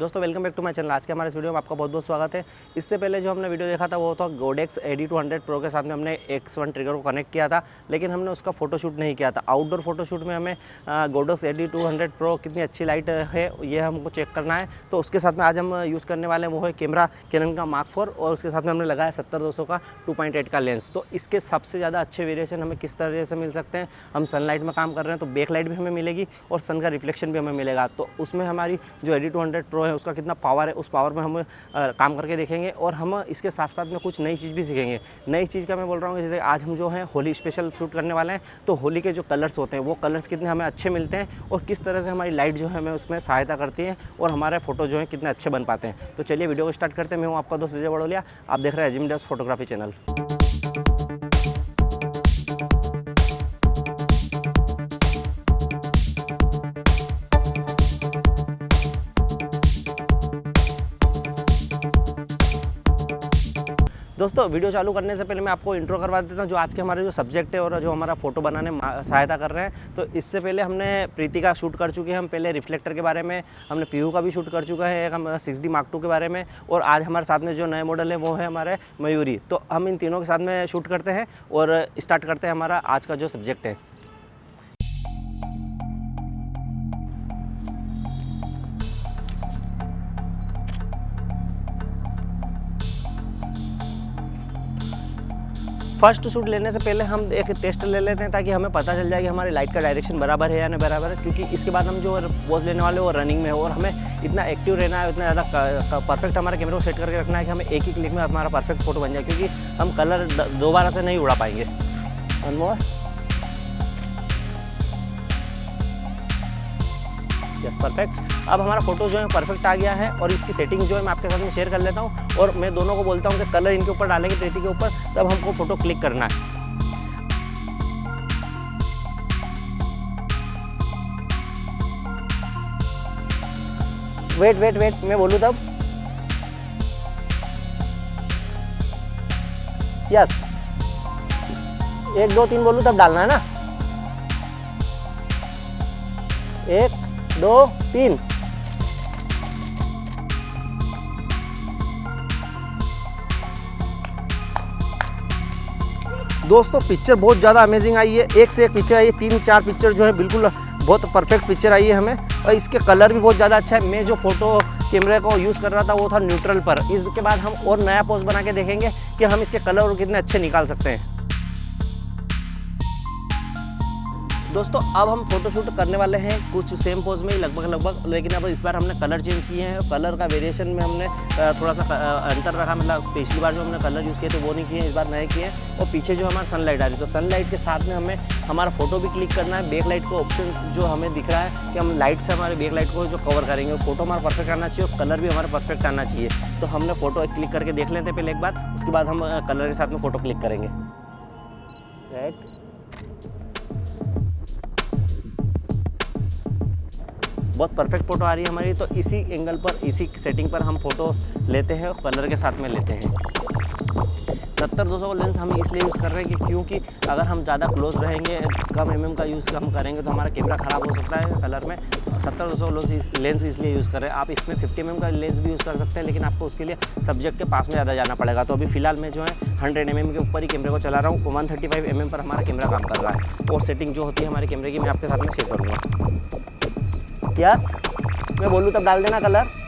दोस्तों welcome back to my channel. आज के हमारे इस वीडियो में आपका बहुत बहुत स्वागत है। इससे पहले जो हमने वीडियो देखा था वो था Godox Ad200pro के साथ में हमने X1 ट्रिगर को कनेक्ट किया था, लेकिन हमने उसका फोटोशूट नहीं किया था। आउटडोर फोटोशूट में हमें Godox Ad200pro कितनी अच्छी लाइट है ये हमको चेक करना है। तो उसके साथ में आज हम यूज़ करने वाले हैं वो है कैमरा Canon का Mark 4 और उसके साथ में हमने लगाया 70-200 का 2.8 का लेंस। तो इसके सबसे ज़्यादा अच्छे वेरिएशन हमें किस तरह से मिल सकते हैं। हम सनलाइट में काम कर रहे हैं तो बैक लाइट भी हमें मिलेगी और सन का रिफ्लेक्शन भी हमें मिलेगा। तो उसमें हमारी जो Ad200pro है उसका कितना पावर है, उस पावर में हम काम करके देखेंगे और हम इसके साथ साथ में कुछ नई चीज़ भी सीखेंगे। नई चीज़ का मैं बोल रहा हूँ, जैसे आज हम जो है होली स्पेशल शूट करने वाले हैं, तो होली के जो कलर्स होते हैं वो कलर्स कितने हमें अच्छे मिलते हैं और किस तरह से हमारी लाइट जो है हमें उसमें सहायता करती है और हमारे फोटो जो है कितने अच्छे बन पाते हैं। तो चलिए वीडियो को स्टार्ट करते हैं। मैं हूँ आपका दोस्त अजय बड़ोलिया, आप देख रहे हैं अजय मड्स फोटोग्राफी चैनल। दोस्तों वीडियो चालू करने से पहले मैं आपको इंट्रो करवा देता हूँ जो आज के हमारे जो सब्जेक्ट है और जो हमारा फ़ोटो बनाने में सहायता कर रहे हैं। तो इससे पहले हमने प्रीति का शूट कर चुके हैं, हम पहले रिफ्लेक्टर के बारे में, हमने पीयू का भी शूट कर चुका है, एक हम 6D Mark II के बारे में, और आज हमारे साथ में जो नए मॉडल है वो है हमारे मयूरी। तो हम इन तीनों के साथ में शूट करते हैं और स्टार्ट करते हैं हमारा आज का जो सब्जेक्ट है। फर्स्ट शूट लेने से पहले हम एक टेस्ट ले लेते हैं ताकि हमें पता चल जाए कि हमारी लाइट का डायरेक्शन बराबर है या नहीं बराबर है, क्योंकि इसके बाद हम जो पोज लेने वाले वो रनिंग में है और हमें इतना एक्टिव रहना है, इतना ज़्यादा परफेक्ट हमारे कैमरे को सेट करके रखना है कि हमें एक ही क्लिक में हमारा परफेक्ट फोटो बन जाए, क्योंकि हम कलर दोबारा से नहीं उड़ा पाएंगे। One more, yes perfect. अब हमारा फोटो जो है परफेक्ट आ गया है और इसकी सेटिंग जो है मैं आपके साथ में शेयर कर लेता हूँ और मैं दोनों को बोलता हूँ कि कलर इनके ऊपर डालेंगे प्रीति के ऊपर, तब हमको फोटो क्लिक करना है। वेट वेट वेट, मैं बोलूँ तब। यस, 1 2 3 बोलूँ तब डालना है ना। 1 2 3। दोस्तों पिक्चर बहुत ज़्यादा अमेजिंग आई है, एक से एक पिक्चर आई है, 3-4 पिक्चर जो है बिल्कुल बहुत परफेक्ट पिक्चर आई है हमें, और इसके कलर भी बहुत ज़्यादा अच्छा है। मैं जो फोटो कैमरे को यूज़ कर रहा था वो था न्यूट्रल पर। इसके बाद हम और नया पोज बना के देखेंगे कि हम इसके कलर कितने अच्छे निकाल सकते हैं। दोस्तों अब हम फोटोशूट करने वाले हैं कुछ सेम पोज में ही लगभग, लेकिन अब इस बार हमने कलर चेंज किए हैं। कलर का वेरिएशन में हमने थोड़ा सा अंतर रखा, मतलब पिछली बार जो हमने कलर यूज़ किए थे वो नहीं किए, इस बार नए किए हैं। और पीछे जो हमारा सनलाइट आ रही है, तो सनलाइट के साथ में हमें हमारा फोटो भी क्लिक करना है। बैक लाइट को ऑप्शन जो हमें दिख रहा है कि हम लाइट से हमारे बैक लाइट को जो कवर करेंगे, फोटो हमारा परफेक्ट आना चाहिए और कलर भी हमारा परफेक्ट आना चाहिए। तो हमने फोटो क्लिक करके देख लेते हैं पहले एक बार, उसके बाद हम कलर के साथ में फ़ोटो क्लिक करेंगे। राइट, बहुत परफेक्ट फोटो आ रही है हमारी। तो इसी एंगल पर, इसी सेटिंग पर हम फोटो लेते हैं और कलर के साथ में लेते हैं। 70-200 लेंस हम इसलिए यूज़ कर रहे हैं कि क्योंकि अगर हम ज़्यादा क्लोज रहेंगे, कम mm का यूज़ हम करेंगे तो हमारा कैमरा ख़राब हो सकता है कलर में। तो 70-200 लेंस इसलिए यूज़ कर रहे हैं। आप इसमें 50 mm का लेंस भी यूज़ कर सकते हैं, लेकिन आपको उसके लिए सब्जेक्ट के पास में ज़्यादा जाना पड़ेगा। तो अभी फ़िलहाल मैं जो है 100 mm के ऊपर ही कैमरे को चला रहा हूँ। 135 mm पर हमारा कैमरा काम कर रहा है और सेटिंग जो होती है हमारे कैमरे की मैं आपके साथ में शेयर करूँगा। यस, मैं बोलूँ तब डाल देना कलर।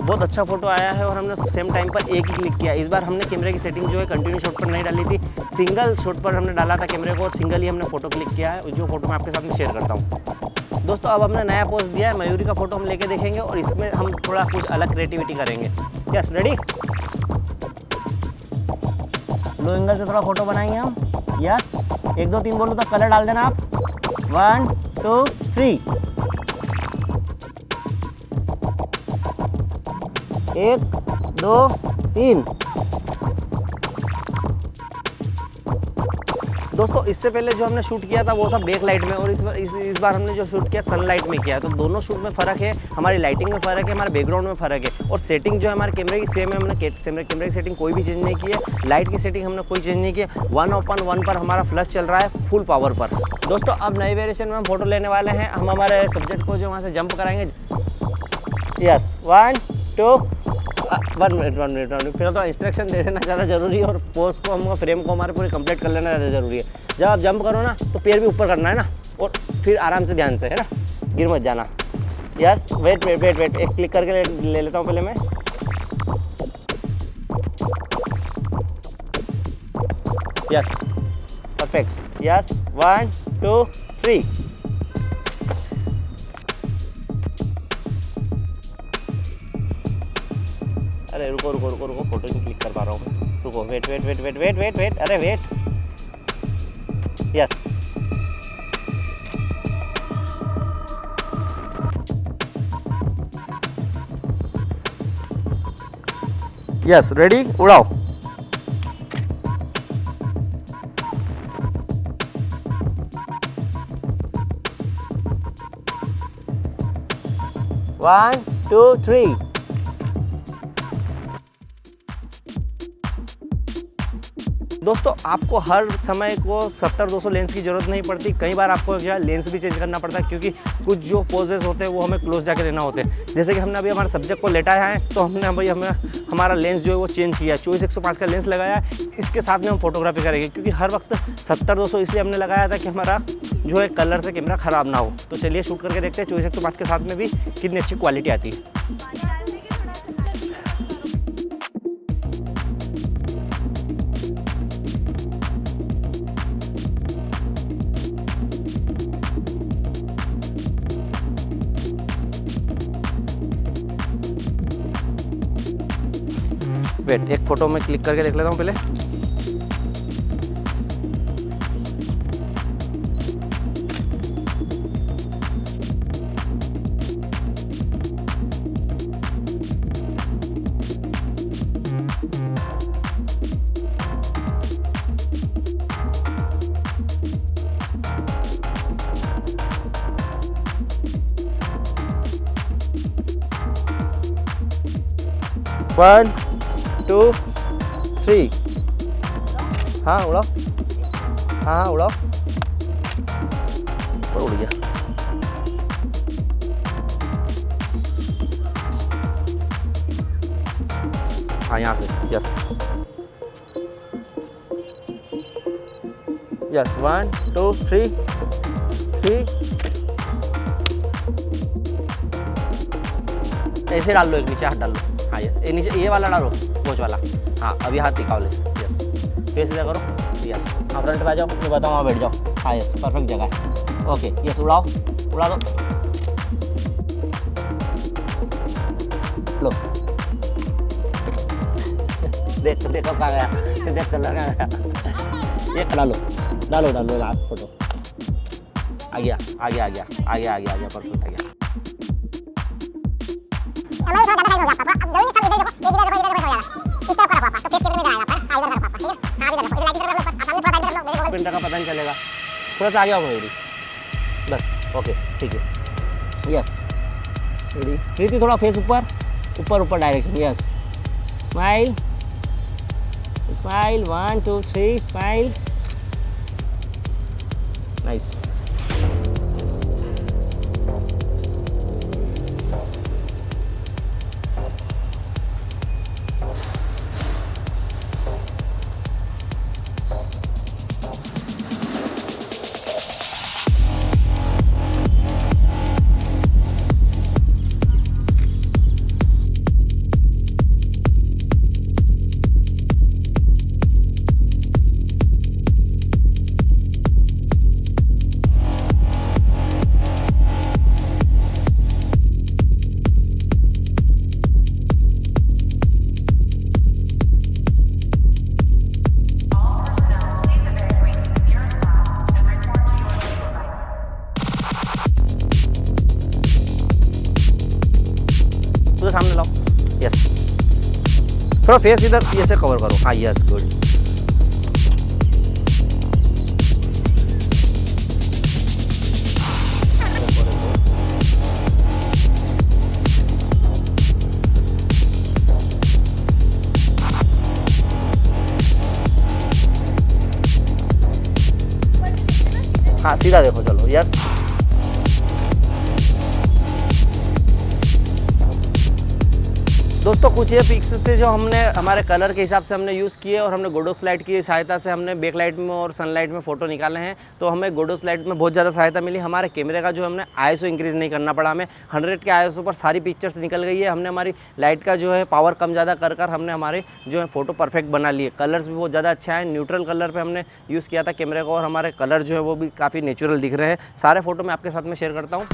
बहुत अच्छा फोटो आया है और हमने सेम टाइम पर एक ही क्लिक किया। इस बार हमने कैमरे की सेटिंग जो है कंटिन्यू शॉट पर नहीं डाली थी, सिंगल शॉट पर हमने डाला था कैमरे को और सिंगल ही हमने फोटो क्लिक किया है, जो फोटो मैं आपके साथ में शेयर करता हूँ। दोस्तों अब हमने नया पोज दिया है, मयूरी का फोटो हम लेके देखेंगे और इसमें हम थोड़ा कुछ अलग क्रिएटिविटी करेंगे। Yes, ready. लो एंगल से थोड़ा फोटो बनाएंगे हम। यस, 1 2 3 बोलूँ तो कलर डाल देना आप। 1 2 3। 1 2 3। दोस्तों इससे पहले जो हमने शूट किया था वो था बैक लाइट में, और इस बार हमने जो शूट किया सनलाइट में किया है। तो दोनों शूट में फ़र्क है, हमारी लाइटिंग में फ़र्क है, हमारे बैकग्राउंड में फ़र्क है, और सेटिंग जो है हमारे कैमरे की सेम है। हमने कैमरे की सेटिंग कोई भी चेंज नहीं की है, लाइट की सेटिंग हमने कोई चेंज नहीं की है। 1:1 पर हमारा फ्लैश चल रहा है फुल पावर पर। दोस्तों अब नए वेरिएशन में हम फोटो लेने वाले हैं। हम हमारे सब्जेक्ट को जो वहाँ से जंप कराएंगे। यस 1 2 1 मिनट फिर तो इंस्ट्रक्शन दे देना ज़्यादा ज़रूरी है, और पोज को हमको फ्रेम को हमारे पूरे कंप्लीट कर लेना ज़्यादा ज़रूरी है। जब आप जंप करो ना तो पैर भी ऊपर करना है ना, और फिर आराम से ध्यान से, है ना, गिर मत जाना। यस वेट एक क्लिक करके ले लेता हूँ पहले मैं। Yes perfect. यस 1 2 3। अरे रुको फोटो नहीं क्लिक कर पा रहा हूँ। रुको वेट। अरे वेट। यस यस रेडी, उड़ाओ। One two three. दोस्तों आपको हर समय को 70-200 लेंस की ज़रूरत नहीं पड़ती। कई बार आपको जो है लेंस भी चेंज करना पड़ता है, क्योंकि कुछ जो पोजेस होते हैं वो हमें क्लोज जाके लेना होते हैं। जैसे कि हमने अभी हमारे सब्जेक्ट को लेटाया है, तो हमने हमारा लेंस जो है वो चेंज किया, 24-105 का लेंस लगाया है। इसके साथ में हम फोटोग्राफी करेंगे, क्योंकि हर वक्त 70-200 इसलिए हमने लगाया था कि हमारा जो है कलर से कैमरा ख़राब ना हो। तो चलिए शूट करके देखते हैं 24-105 के साथ में भी कितनी अच्छी क्वालिटी आती है। वेट एक फ़ोटो में क्लिक करके देख लेता हूँ पहले। One two three. हाँ उड़ाओ, हाँ उड़ाओ, और उड़ गया। हाँ यहाँ से यस 1 2 3 ऐसे डाल लो, एक नीचे हाथ डाल लो। हाँ ये नीचे ये वाला डालो, कोच वाला। हाँ अभी हाथ दिखाओ ले। यस फिर सीधा करो। यस हाँ फ्रंट पे आ जाओ, मैं बताऊँ वहाँ बैठ जाओ। हाँ यस परफेक्ट जगह है। ओके यस उड़ाओ, उड़ा दो। लो देख कब कहाँ गया, देख कलर कहाँ गया। ये डालो लास्ट फोटो। आ गया परफेक्ट आ गया। प्रिंटर का पता नहीं चलेगा, थोड़ा सा आगे आओ मेरी। बस ओके ठीक है। यस रेडी प्रीति, थोड़ा फेस ऊपर direction. Yes smile 1 2 3 smile. Nice. तो सामने लाओ। यस थोड़ा फेस इधर ये से कवर करो। हाँ यस गुड। सीधा देखो, चलो यस। दोस्तों कुछ ये पिक्स थे जो हमने हमारे कलर के हिसाब से हमने यूज़ किए और हमने गोडोक्स लाइट की सहायता से हमने बैक लाइट में और सनलाइट में फ़ोटो निकाले हैं। तो हमें गोडोक्स लाइट में बहुत ज़्यादा सहायता मिली। हमारे कैमरे का जो हमने ISO इंक्रीज़ नहीं करना पड़ा, हमें 100 के ISO पर सारी पिक्चर्स निकल गई है। हमने हमारी लाइट का जो है पावर कम ज़्यादा कर हमने हमारे जो है फ़ोटो परफेक्ट बना लिए। कलर्स भी बहुत ज़्यादा अच्छा है। न्यूट्रल कलर पर हमने यूज़ किया था कैमरे को और हमारे कलर जो है वो भी काफ़ी नेचुरल दिख रहे हैं। सारे फ़ोटो मैं आपके साथ में शेयर करता हूँ।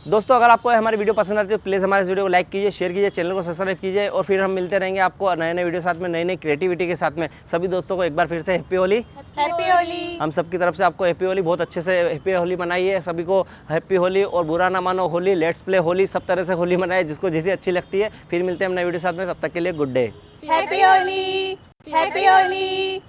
दोस्तों अगर आपको हमारी वीडियो पसंद आती है तो प्लीज़ हमारे इस वीडियो को लाइक कीजिए, शेयर कीजिए, चैनल को सब्सक्राइब कीजिए और फिर हम मिलते रहेंगे आपको नए नए वीडियो साथ में, नई नई क्रिएटिविटी के साथ में। सभी दोस्तों को एक बार फिर से हैप्पी होली। हैप्पी होली। हम सबकी तरफ से आपको हैप्पी होली, बहुत अच्छे से हैप्पी होली मनाइए। सभी को हैप्पी होली और बुरा ना मानो होली, लेट्स प्ले होली, सब तरह से होली मनाए जिसको जैसी अच्छी लगती है। फिर मिलते हैं हम नए वीडियो साथ में, तब तक के लिए good day. Happy Holi. Happy Holi.